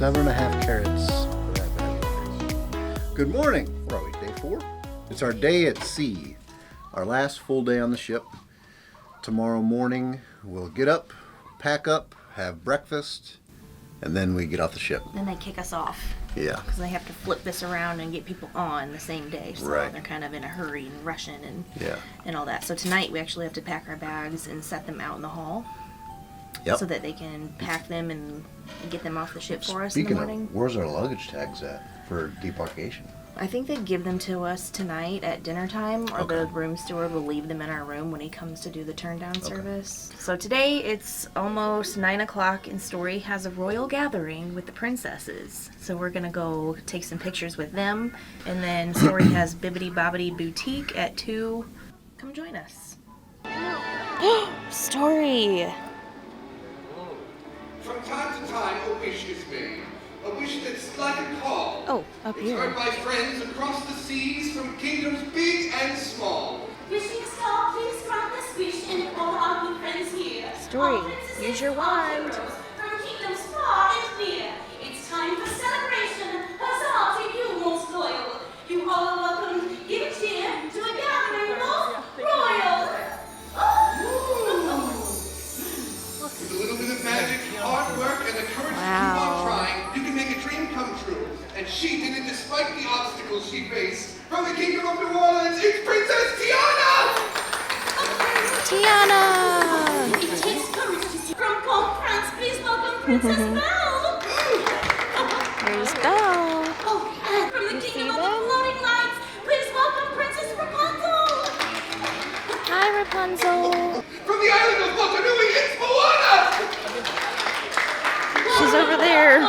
7.5 carats for that bad boy. Good morning. Where are we? Day 4? It's our day at sea. Our last full day on the ship. Tomorrow morning we'll get up, pack up, have breakfast, and then we get off the ship. Then they kick us off. Yeah. Because they have to flip this around and get people on the same day. So right. They're kind of in a hurry and rushing yeah. and all that. So tonight we actually have to pack our bags and set them out in the hall. Yep. So that they can pack them and get them off the ship for us in the Speaking morning. of, where's our luggage tags at for debarkation? I think they give them to us tonight at dinner time, or Okay. the room steward will leave them in our room when he comes to do the turn down service. So today it's almost 9 o'clock and Story has a royal gathering with the princesses. So we're gonna go take some pictures with them, and then Story has Bibbidi Bobbidi Boutique at 2. Come join us. Story! From time to time, a wish is made. A wish that's like a call. Oh, up it's here. heard by friends across the seas from kingdoms big and small. Wishing star, please grant this wish and all our good friends here. Story, Our princesses use your are wand. heroes from kingdoms far and near. It's time for celebration. Huzzah to you, most loyal. You all are welcome. Give a cheer to a gathering most royal. With a little bit of magic, hard work, and the courage to keep on trying, you can make a dream come true. And she did it despite the obstacles she faced. From the kingdom of New Orleans, it's Princess Tiana! Tiana! It takes courage to see. From Port France, please welcome Princess Belle. There's Belle. Oh, and from the kingdom of the floating lights, please welcome Princess Rapunzel. Hi, Rapunzel. From the island of Motunui, it's Moana! She's over there.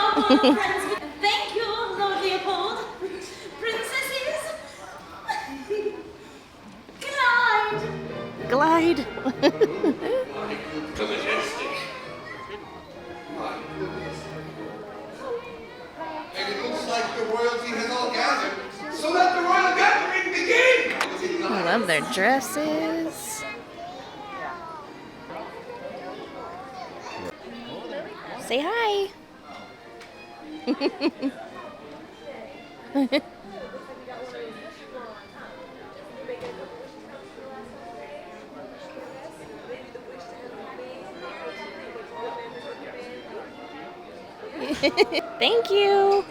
Thank you, Lord Leopold. Princesses, glide. Glide. The majestic. My goodness. And it looks like the royalty has all gathered. So let the royal gathering begin! I love their dresses. Say hi. Thank you.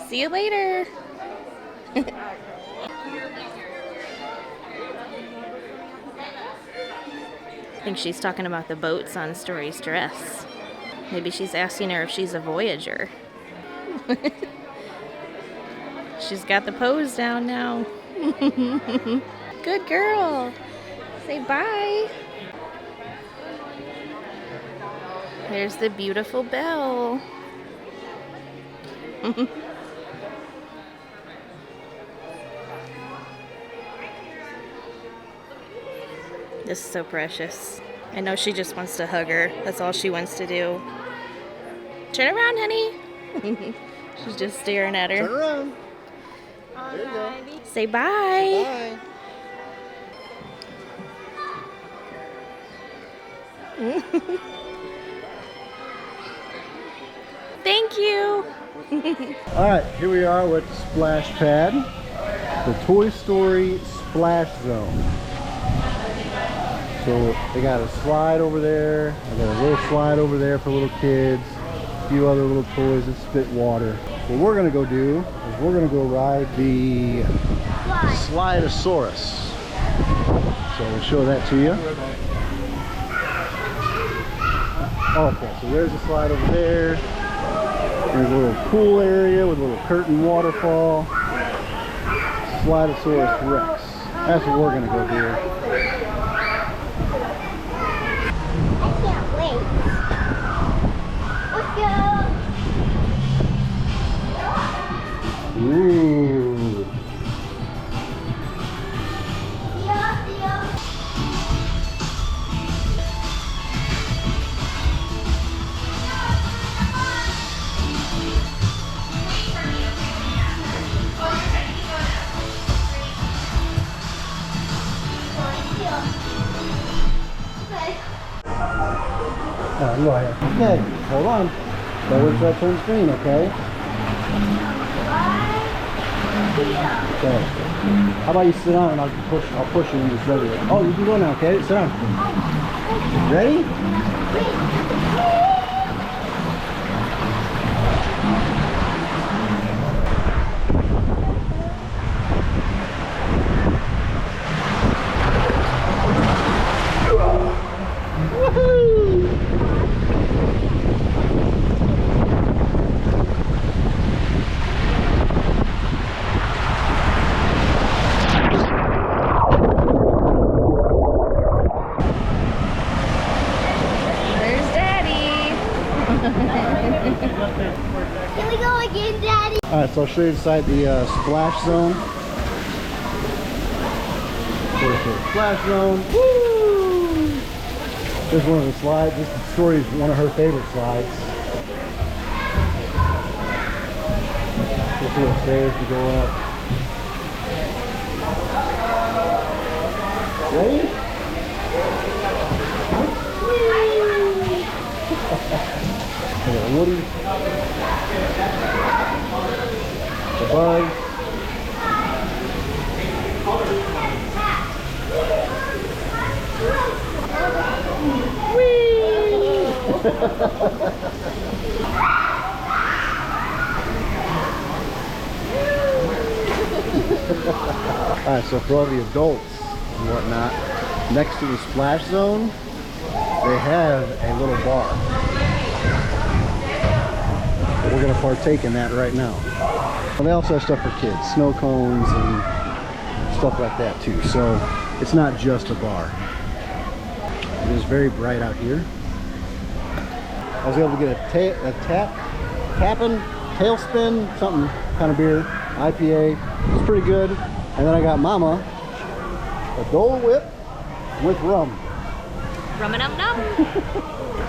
See you later. I think she's talking about the boats on Story's dress. Maybe she's asking her if she's a voyager. She's got the pose down now. Good girl. Say bye. There's the beautiful Belle. This is so precious. I know she just wants to hug her. That's all she wants to do. Turn around, honey. She's just staring at her. Turn around. There you go. Say bye. Bye. Thank you. Alright, here we are with Splash Pad. The Toy Story Splash Zone. So they got a slide over there. They got a little slide over there for little kids. A few other little toys that spit water. What we're gonna go do is we're gonna go ride the Slidosaurus. So we'll show that to you. Okay, so there's a slide over there. There's a little pool area with a little curtain waterfall. Slidosaurus Rex. That's what we're gonna go do. Ooh. Go ahead. Okay, hold on. So which that turns green, okay? Okay. How about you sit down and I'll push you when you're ready. Oh, you can go now, okay? Sit down. Ready? Can we go again, Daddy? Alright, so I'll show you inside the splash zone. Splash zone. Woo! Here's one of the slides. This story is one of her favorite slides. This is the stairs to go up. Ready? I got Woody, the Buzz, Alright, so for all the adults and whatnot, next to the splash zone, they have a little bar. We're going to partake in that right now. Well, they also have stuff for kids, snow cones and stuff like that too. So it's not just a bar. It is very bright out here. I was able to get a tapping, tailspin, something kind of beer, IPA. It's pretty good. And then I got Mama a Dole Whip with rum. Rum-a-num-num.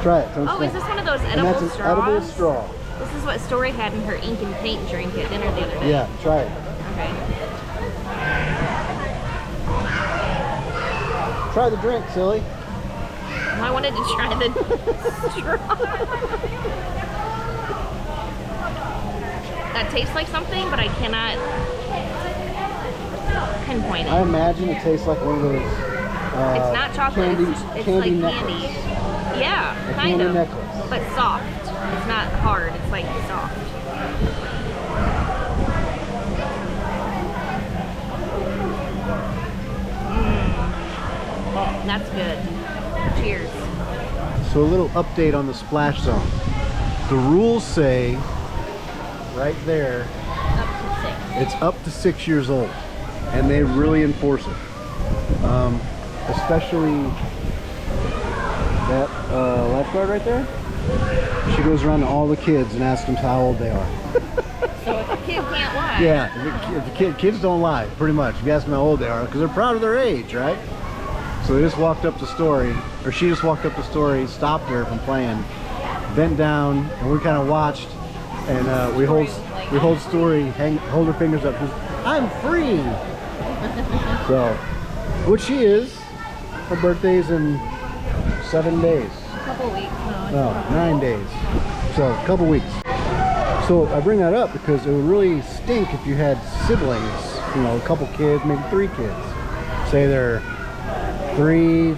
Try it. Oh, is this one of those And edible that's an straws? edible straw. This is what Story had in her ink and paint drink at dinner the other day. Yeah, try it. Okay. Try the drink, silly. I wanted to try the straw. That tastes like something, but I cannot pinpoint it. I imagine it tastes like one of those It's not chocolate, it's like necklace. candy. Yeah, A kind candy of. necklace. But soft. It's not hard, it's like soft. That's good. Cheers. So a little update on the splash zone. The rules say right there Up to 6. it's up to 6 years old, and they really enforce it. Especially that lifeguard right there. She goes around to all the kids and asks them how old they are. So if a kid can't lie. Yeah, if the kids don't lie, pretty much. If you ask them how old they are, because they're proud of their age, right? So they just walked up the story, or she just walked up the story, stopped her from playing, bent down, and we kind of watched, and we hold story, hold her fingers up, because I'm free. So, which she is. Her birthday's in 7 days. A couple weeks. No, 9 days. So, a couple weeks. So I bring that up because it would really stink if you had siblings, you know, a couple kids, maybe 3 kids. Say they're 3,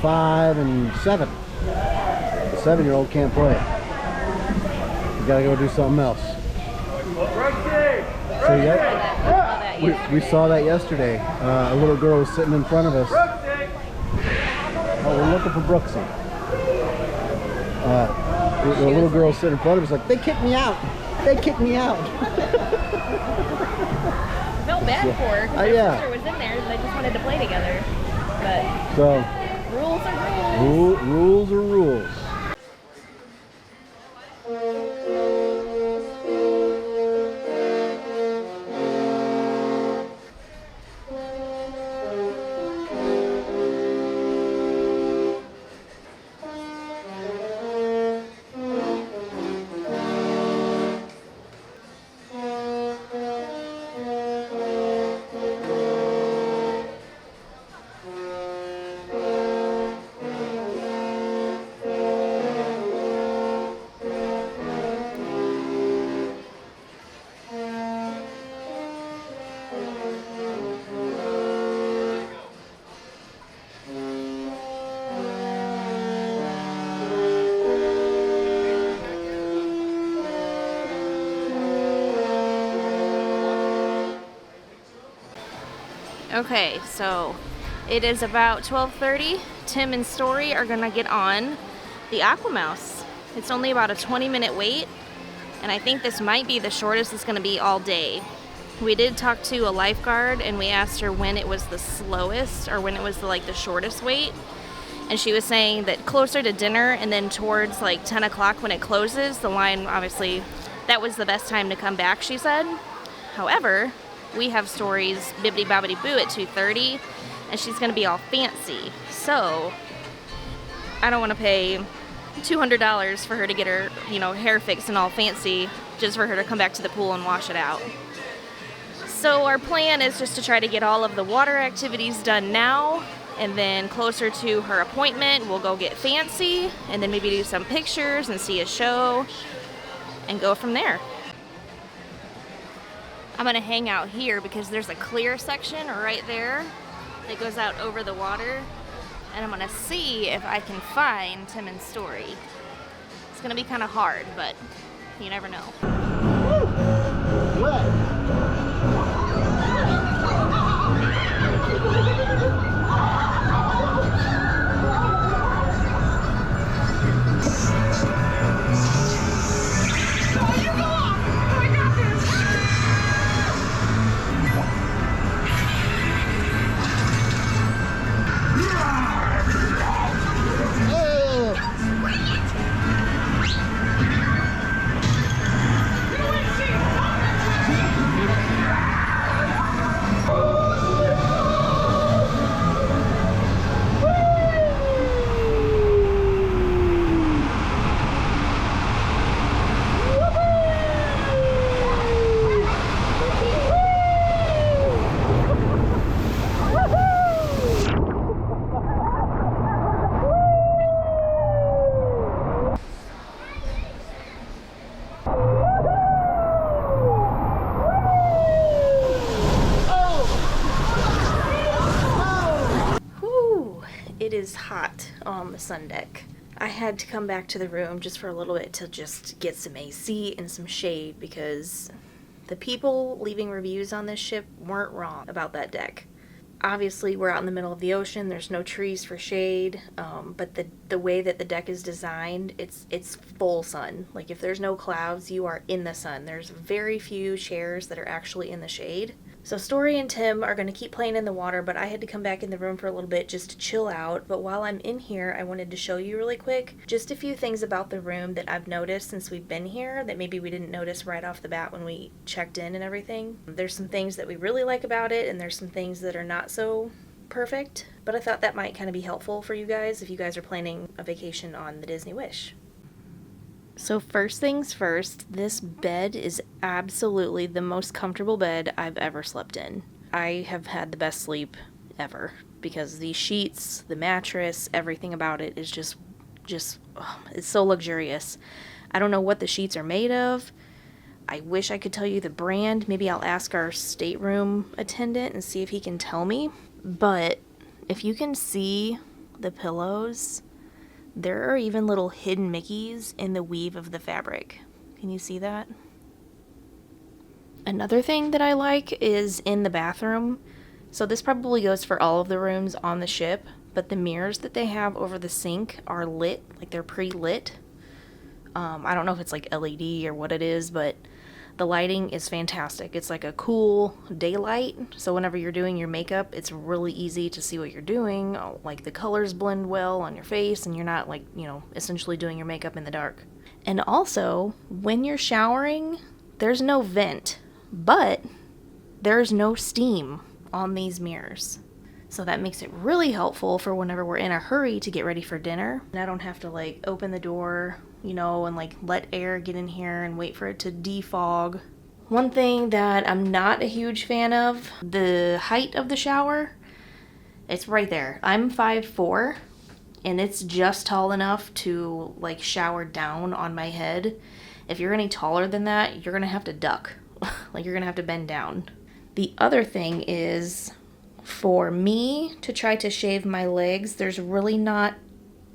5, and 7. The 7-year-old can't play. You gotta go do something else. So we saw that yesterday. A little girl was sitting in front of us. Oh, we're looking for Brooksy. The little girl sitting in front of us like, they kicked me out. They kicked me out. I felt bad for her because her yeah. sister was in there and they just wanted to play together. But So rules are rules. rules are rules. Okay, so it is about 12:30. Tim and Story are gonna get on the Aquamouse. It's only about a 20-minute wait, and I think this might be the shortest it's gonna be all day. We did talk to a lifeguard and we asked her when it was the slowest or when it was the shortest wait. And she was saying that closer to dinner and then towards like 10 o'clock when it closes, the line, obviously, that was the best time to come back, she said. However, we have Story's Bibbidi Bobbidi Boo at 2:30, and she's gonna be all fancy. So, I don't wanna pay $200 for her to get her, hair fixed and all fancy just for her to come back to the pool and wash it out. So our plan is just to try to get all of the water activities done now, and then closer to her appointment, we'll go get fancy, and then maybe do some pictures and see a show, and go from there. I'm gonna hang out here because there's a clear section right there that goes out over the water, and I'm gonna see if I can find Tim and Story. It's gonna be kind of hard, but you never know. It is hot on the sun deck. I had to come back to the room just for a little bit to just get some AC and some shade because the people leaving reviews on this ship weren't wrong about that deck. Obviously, we're out in the middle of the ocean. There's no trees for shade, but the way that the deck is designed, it's full sun. Like if there's no clouds, you are in the sun. There's very few chairs that are actually in the shade. So Story and Tim are going to keep playing in the water, but I had to come back in the room for a little bit just to chill out. But while I'm in here, I wanted to show you really quick just a few things about the room that I've noticed since we've been here that maybe we didn't notice right off the bat when we checked in and everything. There's some things that we really like about it, and there's some things that are not so perfect, but I thought that might kind of be helpful for you guys if you guys are planning a vacation on the Disney Wish. So first things first, this bed is absolutely the most comfortable bed I've ever slept in. I have had the best sleep ever because these sheets, the mattress, everything about it is just it's so luxurious. I don't know what the sheets are made of. I wish I could tell you the brand. Maybe I'll ask our stateroom attendant and see if he can tell me. But if you can see the pillows, there are even little hidden Mickeys in the weave of the fabric. Can you see that? Another thing that I like is in the bathroom. So this probably goes for all of the rooms on the ship, but the mirrors that they have over the sink are lit, like they're pre-lit. I don't know if it's like LED or what it is, but the lighting is fantastic. It's like a cool daylight, so whenever you're doing your makeup, it's really easy to see what you're doing. Like the colors blend well on your face, and you're not like, essentially doing your makeup in the dark. And also, when you're showering, there's no vent, but there's no steam on these mirrors. So that makes it really helpful for whenever we're in a hurry to get ready for dinner. And I don't have to like open the door, and like let air get in here and wait for it to defog. One thing that I'm not a huge fan of, the height of the shower. It's right there. I'm 5'4", and it's just tall enough to like shower down on my head. If you're any taller than that, you're gonna have to duck. Like you're gonna have to bend down. The other thing is, for me to try to shave my legs, there's really not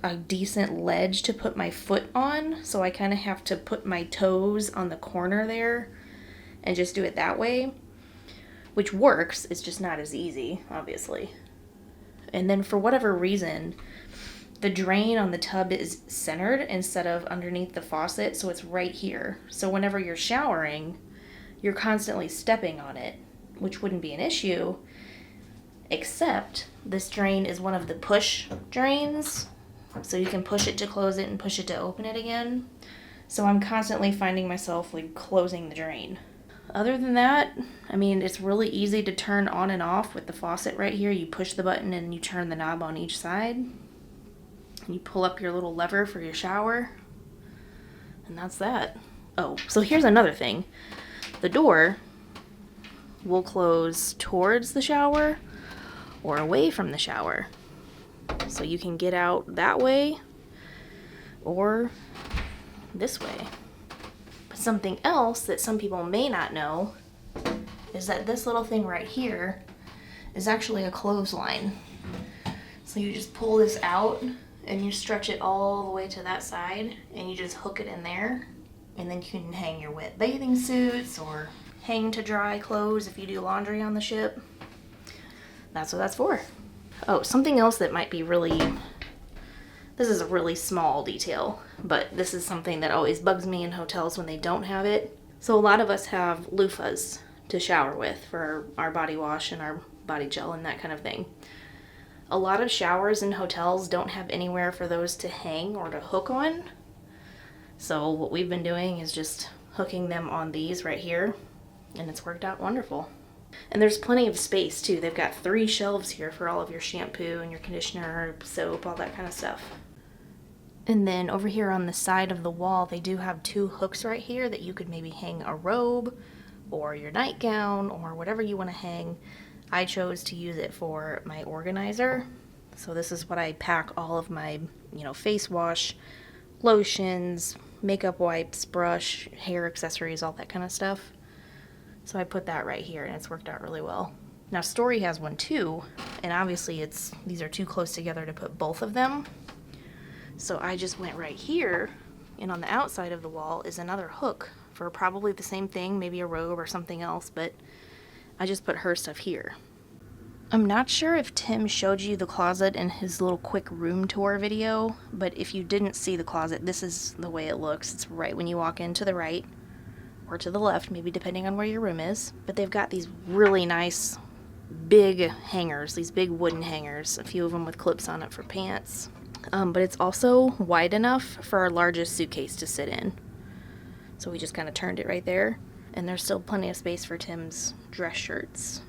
a decent ledge to put my foot on, so I kind of have to put my toes on the corner there and just do it that way. which works. It's just not as easy, obviously. And then for whatever reason, the drain on the tub is centered instead of underneath the faucet, so it's right here. So whenever you're showering, you're constantly stepping on it, which wouldn't be an issue, except this drain is one of the push drains, so you can push it to close it and push it to open it again. So I'm constantly finding myself like closing the drain. Other than that, I mean, it's really easy to turn on and off with the faucet right here. You push the button and you turn the knob on each side. And you pull up your little lever for your shower. And that's that. Oh, so here's another thing. The door will close towards the shower or away from the shower. So you can get out that way or this way. But something else that some people may not know is that this little thing right here is actually a clothesline. So you just pull this out and you stretch it all the way to that side and you just hook it in there, and then you can hang your wet bathing suits or hang to dry clothes if you do laundry on the ship. That's what that's for. Oh, something else that might be this is a really small detail, but this is something that always bugs me in hotels when they don't have it. So a lot of us have loofahs to shower with for our body wash and our body gel and that kind of thing. A lot of showers in hotels don't have anywhere for those to hang or to hook on. So what we've been doing is just hooking them on these right here, and it's worked out wonderful. And there's plenty of space too. They've got 3 shelves here for all of your shampoo and your conditioner, soap, all that kind of stuff. And then over here on the side of the wall, they do have 2 hooks right here that you could maybe hang a robe or your nightgown or whatever you want to hang. I chose to use it for my organizer. So this is what I pack all of my, face wash, lotions, makeup wipes, brush, hair accessories, all that kind of stuff. So I put that right here and it's worked out really well. Now Story has one too, and obviously these are too close together to put both of them. So I just went right here, and on the outside of the wall is another hook for probably the same thing, maybe a robe or something else, but I just put her stuff here. I'm not sure if Tim showed you the closet in his little quick room tour video, but if you didn't see the closet, this is the way it looks. It's right when you walk in to the right, or to the left, maybe depending on where your room is. But they've got these really nice big hangers, these big wooden hangers, a few of them with clips on it for pants. But it's also wide enough for our largest suitcase to sit in. So we just kind of turned it right there. And there's still plenty of space for Tim's dress shirts.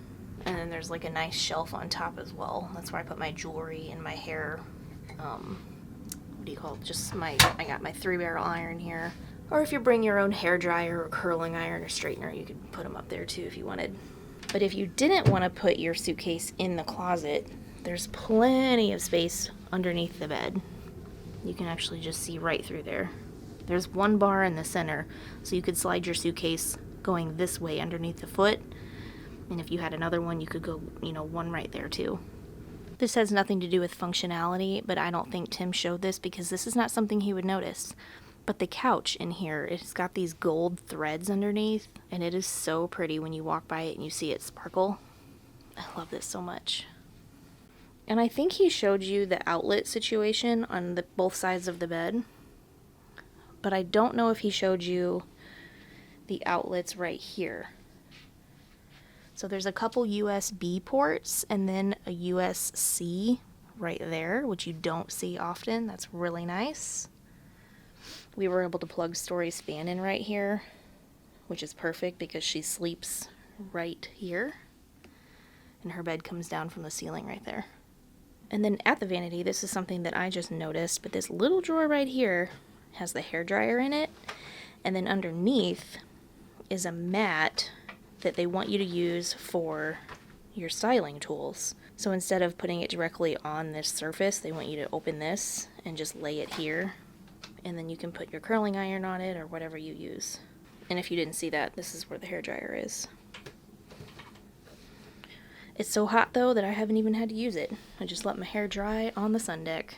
And then there's like a nice shelf on top as well. That's where I put my jewelry and my hair. What do you call it? I got my 3-barrel iron here. Or if you bring your own hair dryer or curling iron or straightener, you could put them up there too if you wanted. But if you didn't want to put your suitcase in the closet, there's plenty of space underneath the bed. You can actually just see right through there. There's one bar in the center, so you could slide your suitcase going this way underneath the foot. And if you had another one, you could go, one right there too. This has nothing to do with functionality, but I don't think Tim showed this because this is not something he would notice. But the couch in here, it's got these gold threads underneath, and it is so pretty when you walk by it and you see it sparkle. I love this so much. And I think he showed you the outlet situation on both sides of the bed. But I don't know if he showed you the outlets right here. So there's a couple USB ports and then a USB-C right there, which you don't see often. That's really nice. We were able to plug Story's fan in right here, which is perfect because she sleeps right here. And her bed comes down from the ceiling right there. And then at the vanity, this is something that I just noticed, but this little drawer right here has the hairdryer in it. And then underneath is a mat that they want you to use for your styling tools. So instead of putting it directly on this surface, they want you to open this and just lay it here. And then you can put your curling iron on it or whatever you use. And if you didn't see that, this is where the hairdryer is. It's so hot though that I haven't even had to use it. I just let my hair dry on the sun deck.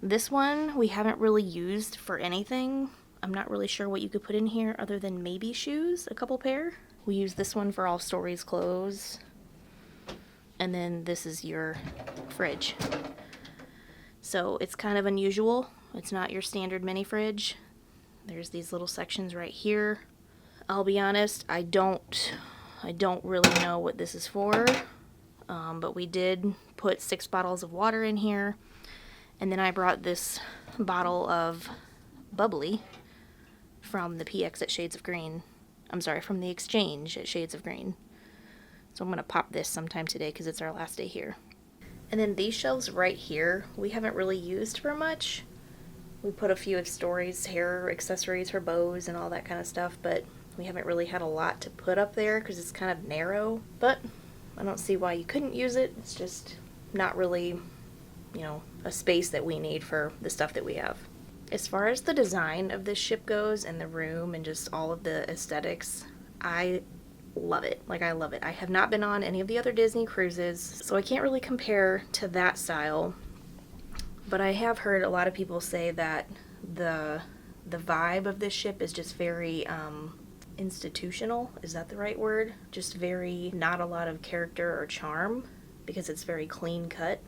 This one we haven't really used for anything. I'm not really sure what you could put in here other than maybe shoes, a couple pair. We use this one for all Story's clothes. and then this is your fridge. So it's kind of unusual. It's not your standard mini fridge. There's these little sections right here. I'll be honest, I don't really know what this is for, but we did put 6 bottles of water in here, and then I brought this bottle of bubbly from the PX at Shades of Green. I'm sorry, from the Exchange at Shades of Green. So I'm going to pop this sometime today because it's our last day here. And then these shelves right here, we haven't really used for much. We put a few of Story's hair accessories, her bows and all that kind of stuff, but we haven't really had a lot to put up there because it's kind of narrow. But I don't see why you couldn't use it. It's just not really, you know, a space that we need for the stuff that we have. As far as the design of this ship goes and the room and just all of the aesthetics, I love it. Like, I love it. I have not been on any of the other Disney cruises, so I can't really compare to that style. But I have heard a lot of people say that the vibe of this ship is just very institutional. Is that the right word? Just very not a lot of character or charm because it's very clean cut.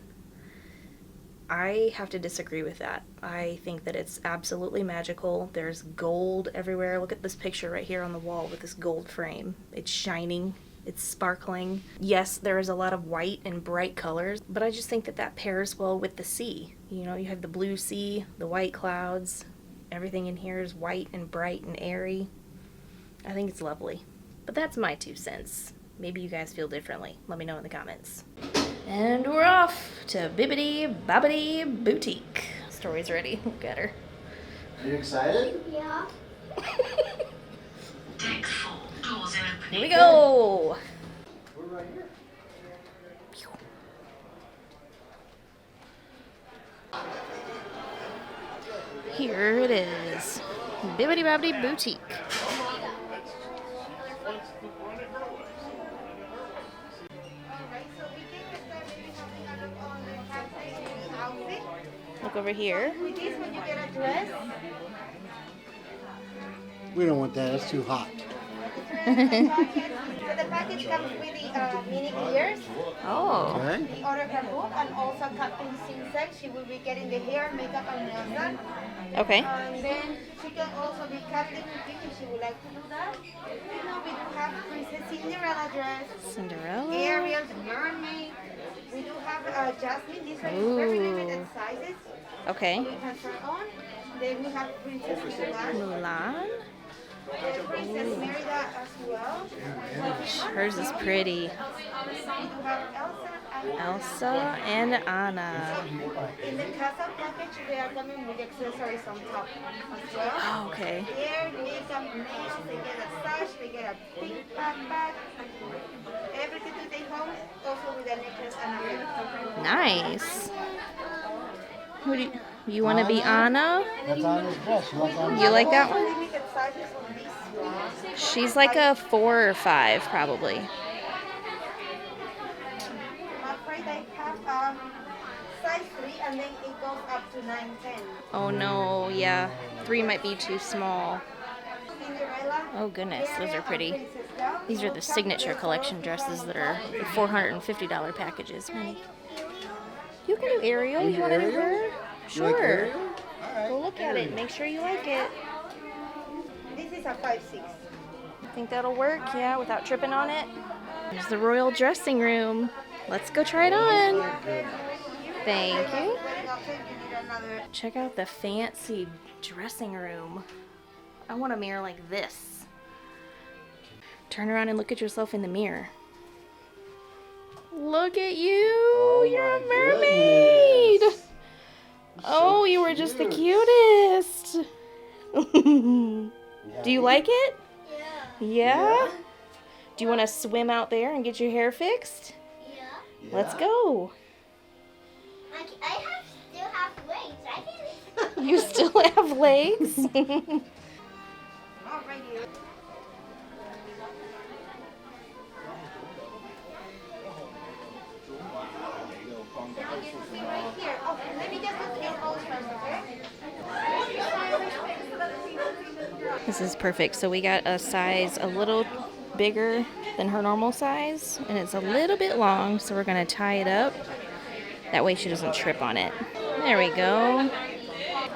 I have to disagree with that. I think that it's absolutely magical. There's gold everywhere. Look at this picture right here on the wall with this gold frame. It's shining. It's sparkling. Yes, there is a lot of white and bright colors, but I just think that that pairs well with the sea. You know, you have the blue sea, the white clouds. Everything in here is white and bright and airy. I think it's lovely. But that's my 2 cents. Maybe you guys feel differently. Let me know in the comments. And we're off to Bibbidi Bobbidi Boutique. Story's ready. Look at her. Are you excited? Yeah. Here we go. We're right here. Here it is. Bibbidi Bobbidi Boutique. Look over here. With this, when you get a dress, We don't want that. That's too hot. so the package comes with the mini ears, Oh. Okay. the order her book, and also Captain Sinsek. She will be getting the hair, makeup, and nails done. Okay. And then she can also be cutting if she would like to do that. You know, we do have Princess Cinderella dress, Cinderella. Ariel, the mermaid. We do have Jasmine. These are very limited sizes. Okay. We can try on. Then we have Princess Mulan, Mulan. Princess Merida as well. Hers is pretty. We do have Elsa Elsa and and Anna. in the castle package, they are coming with accessories on top as well. Oh, okay. Hair, makeup, nails, they get a sash, they get a pink backpack, everything to take home, also with a necklace and a ring. Nice. Who do you want to be, Anna? That's Anna's dress. You like Anna's You like that one? Limited sizes on this one. She's like a 4 or 5, probably. I'm afraid I have size 3 and then it goes up to 9, 10. Oh no, yeah. 3 might be too small. Cinderella. Oh goodness, those are pretty. Princess Down. These are the signature collection dresses that are $450 packages. You can do Ariel. You want to do her? You like Sure. Ariel? Go look at it. Make sure you like it. This is a 5'6". Think that'll work? Yeah, without tripping on it. There's the royal dressing room. Let's go try it on. Thank you. Check out the fancy dressing room. I want a mirror like this. Turn around and look at yourself in the mirror. Look at you! You're a mermaid! Oh, you were just the cutest! Do you like it? Yeah? Do you want to swim out there and get your hair fixed? Yeah. Let's go. Still have legs. I can. You still have legs? Oh, right here. Now you can see right here. Oh, let me just look your nose first, okay? This is perfect. So we got a size a little bigger than her normal size, and it's a little bit long, so we're gonna tie it up. That way she doesn't trip on it. There we go.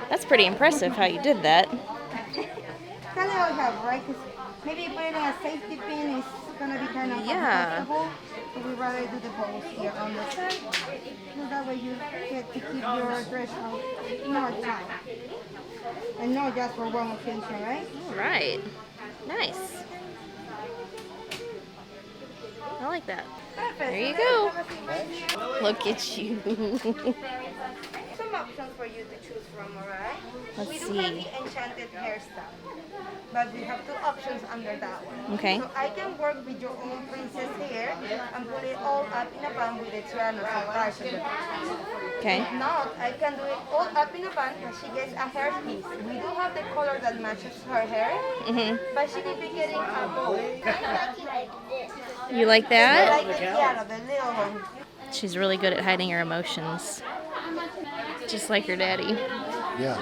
That's pretty impressive how you did that. Kind of all have, right? 'Cause maybe putting a safety pin is gonna be kind of Yeah. uncomfortable. So we rather do the bows here on the side. So that way you get to keep your dress out more time. And not just for one occasion, right? All right. Nice. I like that. Perfect. There you So go. let's have a seat right here. Look at you. Some options for you to choose from, alright? Let's We do have see. the enchanted hairstyle, but we have two options under that one. Okay. So I can work with your own princess hair and put it all up in a bun with the Tyrannosaurus Rex on the top. Okay. If not, I can do it all up in a bun, but she gets a hair piece. We do have the color that matches her hair, but she will be getting a bow. You like I that? like the tiara, the little one. She's really good at hiding her emotions. Just like her daddy. Yeah.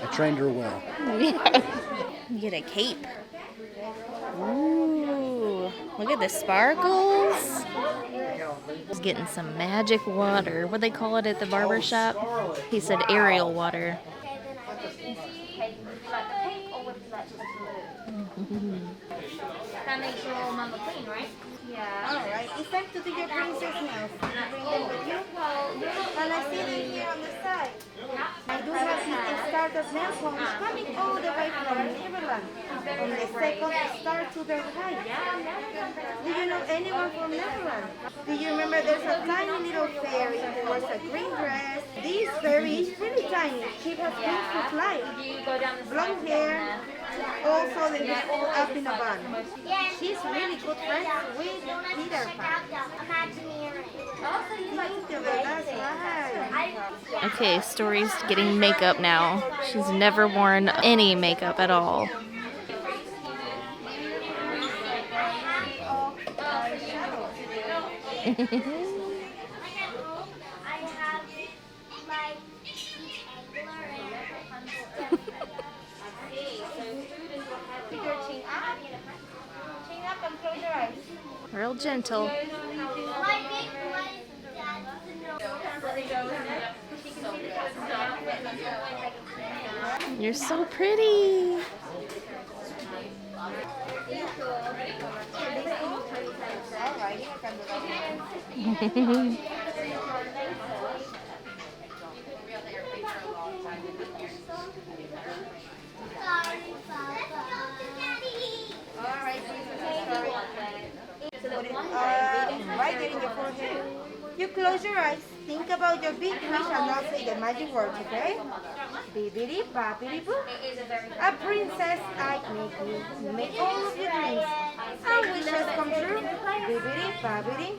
I trained her well. Yeah. You get a cape. Ooh. Look at the sparkles. He's getting some magic water. What they call it at the barber shop? He said aerial water. That makes your old mama clean, right? Yeah. Alright, it's time to do your princess nails. Can you bring them with you? And I see them here on the side. I do have the Stardust nail polish coming all the way from Neverland. On the second star to the right. Do you know anyone from Neverland? Do you remember there's a tiny little fairy who wears a green dress? This fairy is really tiny. She has wings to fly. Blonde hair. Also, they are all up in a bun. She's really good friends with Peter Pan. That's right. Okay, Story's getting makeup now. She's never worn any makeup at all. Keep your chin up. Chin up and close your eyes. Real gentle. You're so pretty. Alright, I can do that. Alright, right there in your forehead. You close your eyes, think about your big wish, and I'll say the magic words, okay? Bibbidi, bobbidi, boo. A princess like Mickey, make all of your dreams and wishes come true. Bibbidi, bobbidi,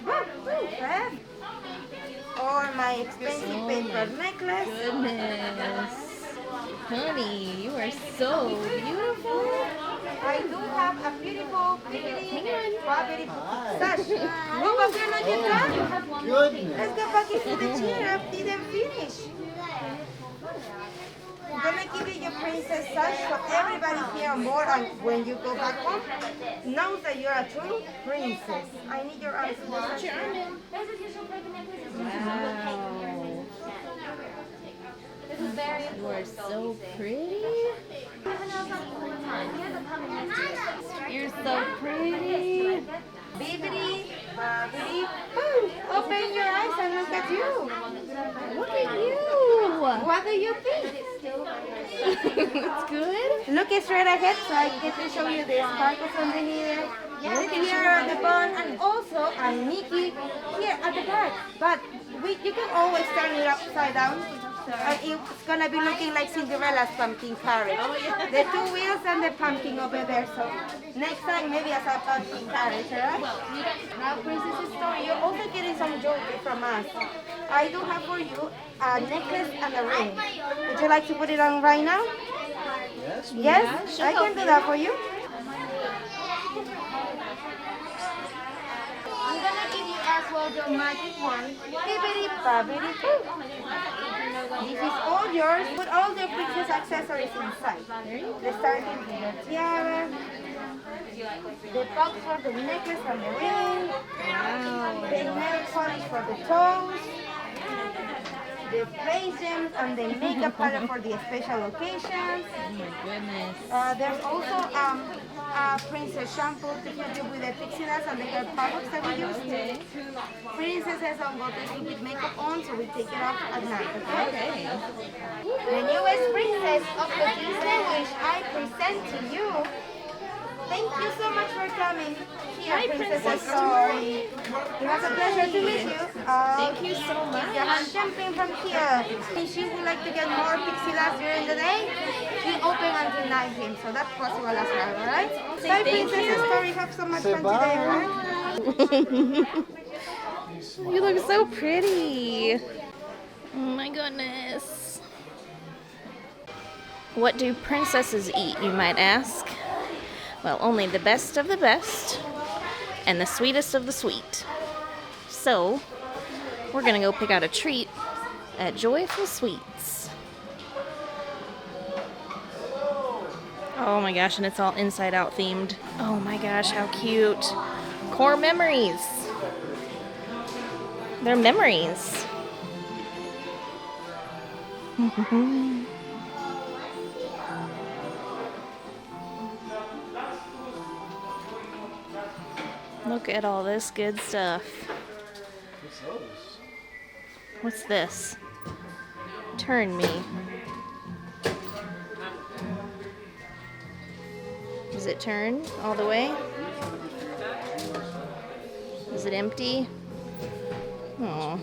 boo, boo, Fab. Or my expensive paper necklace. Goodness. Honey, you are so beautiful. I do have a beautiful bibbidi, bobbidi, sash. Oh, but we're not yet done. Goodness. Let's go back into the chair. I didn't finish. I'm gonna give you your princess sash so everybody here on board, and when you go back home, knows that you're a true princess. I need your arms. Wow. You are so pretty. You're so pretty. Bibbidi, bobbidi, boo. Open your eyes and look at you. Look at you. What do you think? It's good. Look straight ahead so I get to show you the sparkles on the hair. Look here at the bun, and also a Mickey here at the back. But you can always turn it upside down. And it's gonna be looking like Cinderella's pumpkin carriage. The two wheels and the pumpkin over there. So next time maybe as a pumpkin carriage, alright? Now Princess Story, you're also getting some jewelry from us. I do have for you a necklace and a ring. Would you like to put it on right now? Yes. Yes? I can do that for you. I'm gonna give you as well the magic wand. Bibbidi bobbidi boo. This is all yours. Put all the princess accessories inside. The starting with the tiara, the box for the necklace and the ring, the nail polish for the toes, the face gems and the makeup palette for the special occasions. Oh my goodness. There's also a princess shampoo to help you with the pixie dust and the hair products that we use. Princesses don't go to sleep with makeup on, so we take it off at night, okay? The newest princess of the Disney Wish I present to you. Thank you so much for coming. Here, Hi, Princess Story. It was a pleasure to meet you. Thank you so much. Your hand jumping from here. If she would like to get more pixie dust during the day, we open until 9 p.m. So that's possible as well, alright? Bye, thank Princess you. Story. Have so much Say fun bye. today, right? You look so pretty. Oh my goodness. What do princesses eat, you might ask? Well, only the best of the best and the sweetest of the sweet. So, we're gonna go pick out a treat at Joyful Sweets. Oh my gosh, and it's all Inside Out themed. Oh my gosh, how cute. Core memories. They're memories. Look at all this good stuff. What's those? What's this? Turn me. Does it turn all the way? Is it empty? Oh.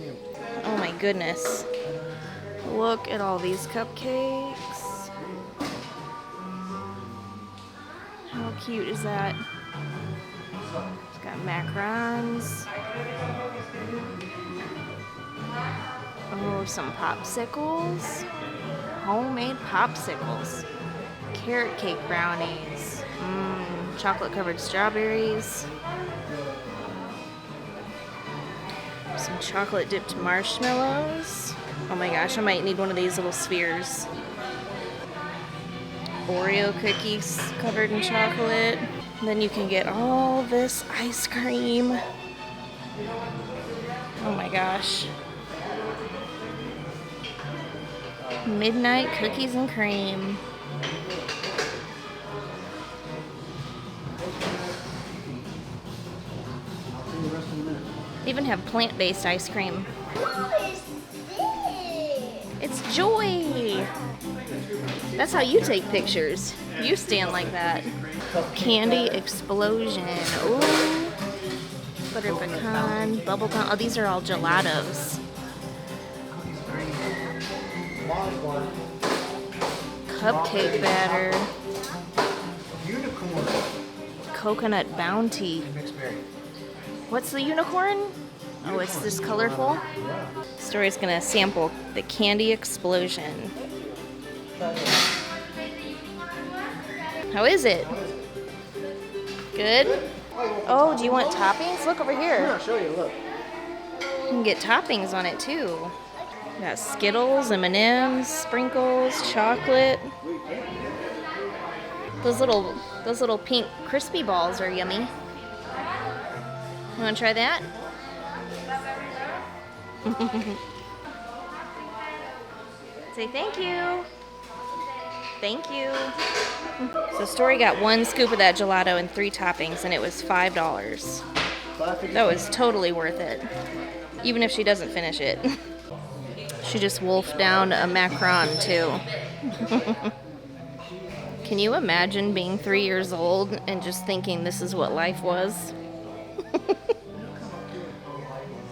Oh my goodness. Look at all these cupcakes. How cute is that? It's got macarons. Oh, some popsicles. Homemade popsicles. Carrot cake brownies. Chocolate covered strawberries. Some chocolate dipped marshmallows. Oh my gosh, I might need one of these little spheres. Oreo cookies covered in chocolate. Then you can get all this ice cream. Oh my gosh. Midnight cookies and cream. They even have plant-based ice cream. What is this? It's Joy! That's how you take pictures. You stand like that. Candy explosion. Ooh. Butter pecan, bubblegum. Oh, these are all gelatos. Cupcake batter. Unicorn. Coconut bounty. What's the unicorn? Oh, it's this colorful. Story's gonna sample the candy explosion. How is it? Good? Oh, do you want toppings? Look over here. I'll show you, look. You can get toppings on it too. We got Skittles, M&Ms, sprinkles, chocolate. Those little pink crispy balls are yummy. You want to try that? Say thank you. Thank you. So Story got 1 scoop of that gelato and 3 toppings, and it was $5. That was totally worth it. Even if she doesn't finish it. She just wolfed down a macaron too. Can you imagine being 3 years old and just thinking this is what life was?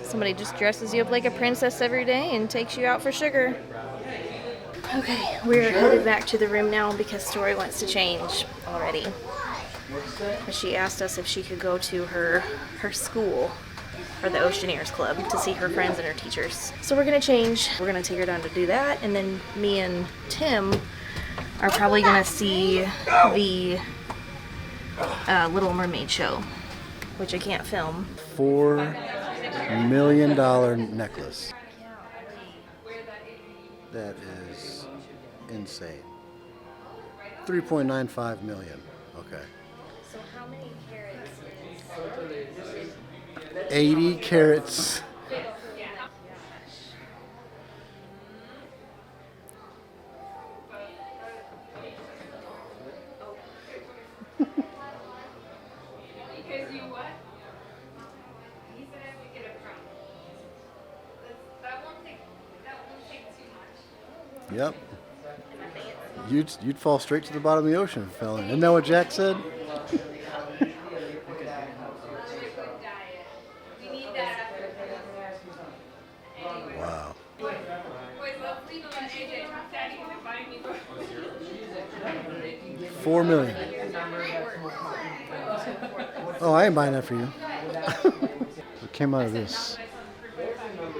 Somebody just dresses you up like a princess every day and takes you out for sugar. Okay, we're headed back to the room now because Story wants to change already. But she asked us if she could go to her school, or the Oceaneers Club, to see her friends and her teachers. So we're gonna change. We're gonna take her down to do that, and then me and Tim are probably gonna see the Little Mermaid show, which I can't film. $4 million necklace. That is insane. 3.95 million. Okay. So how many carats is 80 carats. Because you what? He said I have to get a crumb. That won't take too much. Yep. You'd fall straight to the bottom of the ocean if you fell in. Isn't that what Jack said? We need that after. Wow. Boys, let's leave him at AJ. Daddy can buy me. 4 million. Oh, I ain't buying that for you. What came out of this?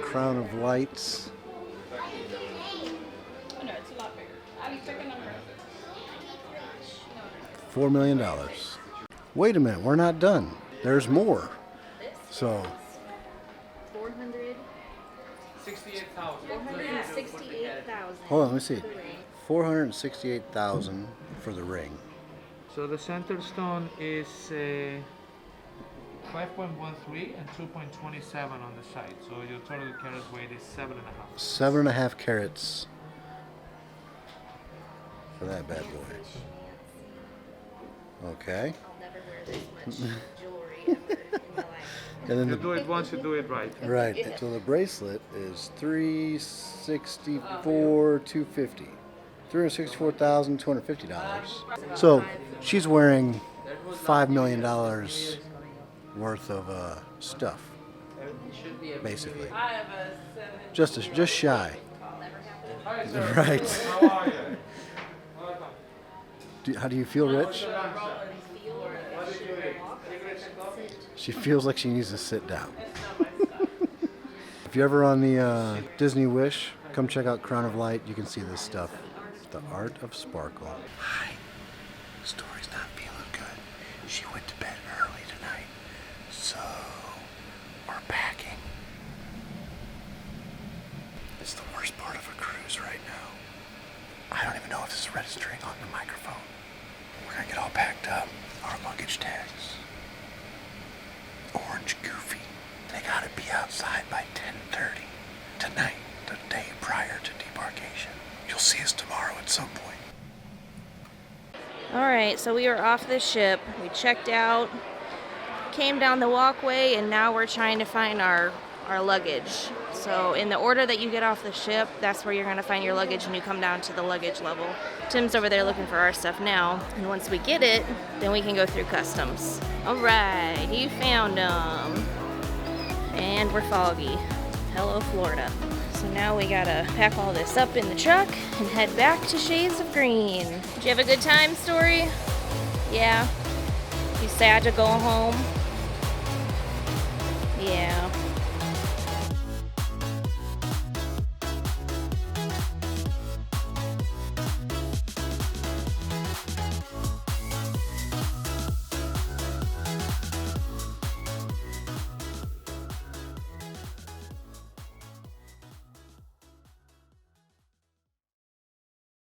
Crown of Lights. No, it's a lot bigger. I was picking number. $4 million. Wait a minute, we're not done. There's more. So, 468,000. hold on, let me see. 468,000 for the ring. So the center stone is 5.13 and 2.27 on the side. So your total carat weight is 7.5. 7.5 carats for that bad boy. Okay. I'll never wear this much jewelry ever in my life. And then You do it once, you do it right. right. So the bracelet is 364,250. $364,250. So she's wearing $5 million worth of stuff, basically. Just shy. Right. How do you feel, Rich? She feels like she needs to sit down. If you're ever on the Disney Wish, come check out Crown of Light. You can see this stuff. The Art of Sparkle. Hi. Story's not feeling good. She went to bed early tonight. So, we're packing. It's the worst part of a cruise right now. I don't even know if this is registering on the microphone. We're gonna get all packed up. Our luggage tags. Orange Goofy. They gotta be outside by 10:30 tonight, the day prior to debarkation. You'll see us tomorrow at some point. Alright, so we were off the ship. We checked out, came down the walkway, and now we're trying to find our luggage. So in the order that you get off the ship, that's where you're going to find your luggage when you come down to the luggage level. Tim's over there looking for our stuff now, and once we get it, then we can go through customs. Alright, he found them. And we're foggy. Hello, Florida. So now we gotta pack all this up in the truck and head back to Shades of Green. Did you have a good time, Story? Yeah? You sad to go home? Yeah.